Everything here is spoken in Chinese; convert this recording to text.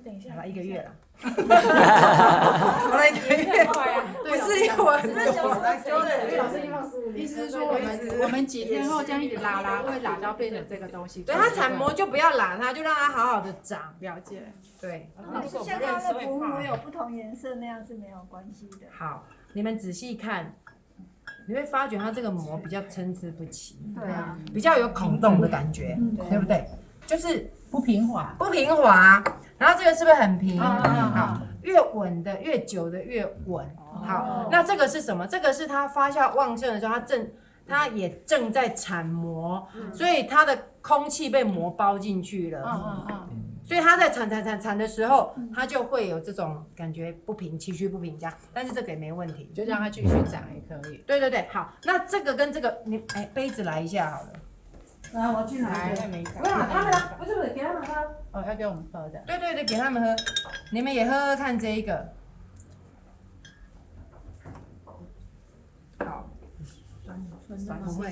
等一下，1个月了。好了，1个月，不是我很多。意思是说我们几天后这样一直拉会拉到变成这个东西。对，它产膜就不要拉它，就让它好好的长。了解。对。像它的浮膜有不同颜色那样是没有关系的。好，你们仔细看，你会发觉它这个膜比较参差不齐。对啊。比较有孔洞的感觉，对不对？就是不平滑，然后这个是不是很平？好，越稳的越久的越稳。好，那这个是什么？这个是它发酵旺盛的时候，它也正在产膜，所以它的空气被膜包进去了。所以它在产的时候，它就会有这种感觉不平，崎岖不平这样。但是这个也没问题，就让它继续长也可以。对，好，那这个跟这个，你杯子来一下好了。来，我去拿一个。不要，他们不是给他们喝。哦，要给我们喝的。对，给他们喝，你们也喝喝看这一个。好，酸不会。